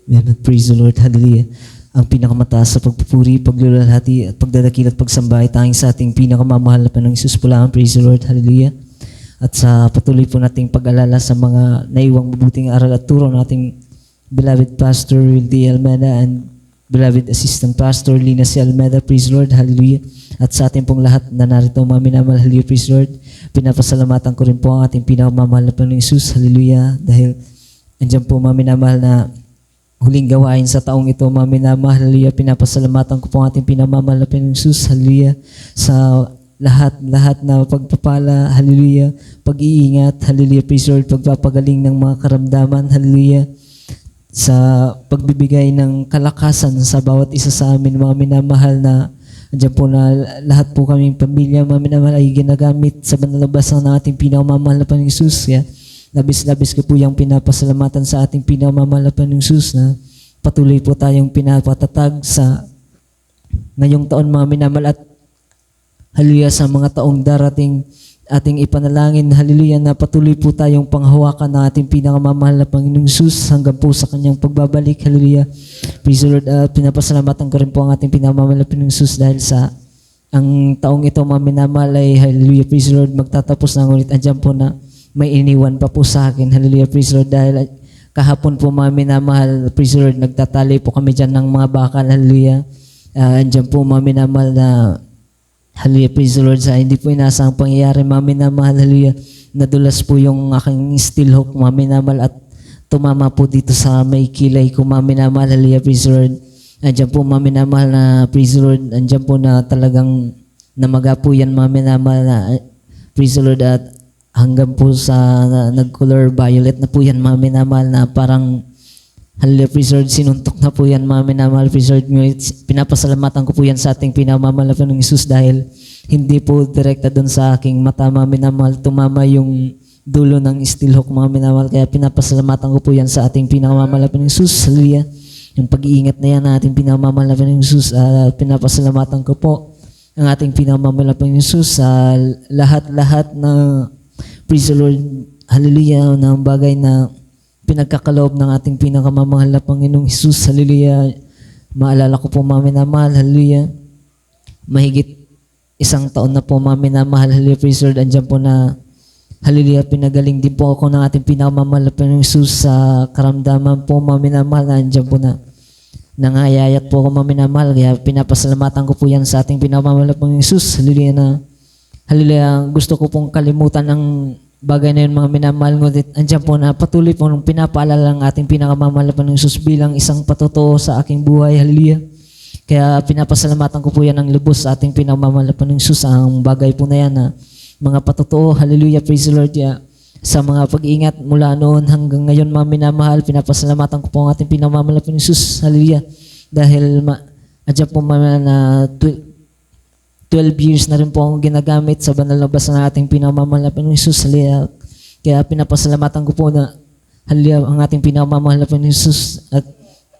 Amen. Praise the Lord. Hallelujah. Ang pinakamataas sa pagpupuri, paglulahati at pagdadakil at pagsamba ay tanging sa ating pinakamamahal na Panginoong Hesus po lang. Praise the Lord. Hallelujah. At sa patuloy po nating pag-alala sa mga naiwang mabuting aral at turo ng ating beloved Pastor Will D. Almeda and beloved Assistant Pastor Lina C. Almeda. Praise the Lord. Hallelujah. At sa ating pong lahat na narito, mga minamahal. Hallelujah. Praise the Lord. Pinapasalamatan ko rin po ang ating pinakamamahal na Panginoong Hesus. Hallelujah. Dahil andyan po, mga minamahal, na huling gawain sa taong ito, mga minamahal. Hallelujah. Pinapasalamatan ko po ang ating pinamamahal na Panginoong Hesus. Hallelujah. Sa lahat na pagpapala, hallelujah, pag-iingat, hallelujah, praise the Lord, pagpapagaling ng mga karamdaman, hallelujah, sa pagbibigay ng kalakasan sa bawat isa sa amin, mga minamahal, na andyan po na lahat po kaming pamilya, mga minamahal, ay ginagamit sa banalabasan ng ating pinakamamahal na Panginoong Hesus. Labis-labis ko po yung pinapasalamatan sa ating pinakamamahal na Panginoong Hesus, na patuloy po tayong pinapatatag sa ngayong taon, mga minamahal, at hallelujah, sa mga taong darating ating ipanalangin, hallelujah, na patuloy po tayong panghawakan ng ating pinakamamahal na Panginoong Hesus hanggang po sa kanyang pagbabalik, hallelujah. Praise the Lord. Pinapasalamatan ko rin po ang ating pinakamamahal na Panginoong Hesus dahil sa ang taong ito, mga minamahal, ay hallelujah, praise the Lord, magtatapos na, ngunit andyan po na may iniwan pa po sa akin, hallelujah, praise the Lord, dahil kahapon po, mga minamahal, praise the Lord, nagtatali po kami dyan ng mga bakal, hallelujah. Andyan po, mga minamahal, na hallelujah, praise the Lord, sa hindi po inasang pangyayari, mga minamahal, hallelujah, nadulas po yung aking steel hook, mga minamahal, at tumama po dito sa may kilay ko, mga minamahal, hallelujah, praise the Lord. Andiyan po, mga minamahal, na praise the Lord, andiyan po na talagang namaga po yan, mga minamahal, na praise the Lord, at hanggang po sa nag-color violet na po yan, mga minamahal, na parang hallelujah, praise the Lord, sinuntok na po yan, mga minamahal, praise the Lord. Pinapasalamatan ko po yan sa ating pinamamahal na Panginoong Hesus dahil hindi po direkta doon sa aking mata, mga minamahal, tumama yung dulo ng steel hook, mga minamahal. Kaya pinapasalamatan ko po yan sa ating pinamamahal na Panginoong Hesus, hallelujah. Yung pag-iingat na yan na ating pinamamahal na Panginoong Hesus, pinapasalamatan ko po ang ating pinamamahal na Panginoong Hesus sa lahat-lahat na, praise the Lord, hallelujah, ng bagay na pinagkakaloob ng ating pinakamamahal na Panginoong Hesus, hallelujah. Maalala ko po, mga minamahal, hallelujah, mahigit 1 taon na po, mga minamahal, hallelujah, praise the Lord, andyan po na, hallelujah, pinagaling din po ako ng ating pinakamamahal na Panginoong Hesus sa karamdaman po, mga minamahal, na andyan po na nangayayat po ako, mga minamahal, kaya pinapasalamatan ko po yan sa ating pinakamamahal na Panginoong Hesus, hallelujah, na hallelujah, gusto ko pong kalimutan ang bagay na yun, mga minamahal, ngunit andyan po na patuloy po nung pinapaalala ng ating pinakamamahal na Panginoong Hesus bilang isang patotoo sa aking buhay, hallelujah. Kaya pinapasalamatan ko po yan ng lubos sa ating pinakamamahal na Panginoong Hesus, ang bagay po na yan na mga patotoo, hallelujah, praise the Lord, sa mga pag-iingat mula noon hanggang ngayon, mga minamahal, pinapasalamatan ko po ang ating pinakamamahal na Panginoong Hesus, hallelujah, dahil andyan po mga na 12 years na rin po akong ginagamit sa banal na basa ng ating pinakamamahal na Panginoong Hesus, hallelujah. Kaya pinapasalamatan ko po na, hallelujah, ang ating pinakamamahal na Panginoong Hesus, at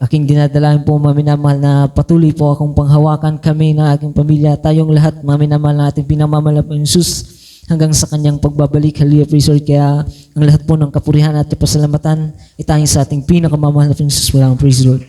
aking dinadalain po, mga minamahal, na patuloy po akong panghawakan kami ng aking pamilya, tayong lahat, mga minamahal, na ating pinakamamahal na Panginoong Hesus hanggang sa kanyang pagbabalik, hallelujah, praise the Lord. Kaya ang lahat po ng kapurihan at pasalamatan itangin sa ating pinakamamahal na Panginoong Hesus, walang praise the Lord.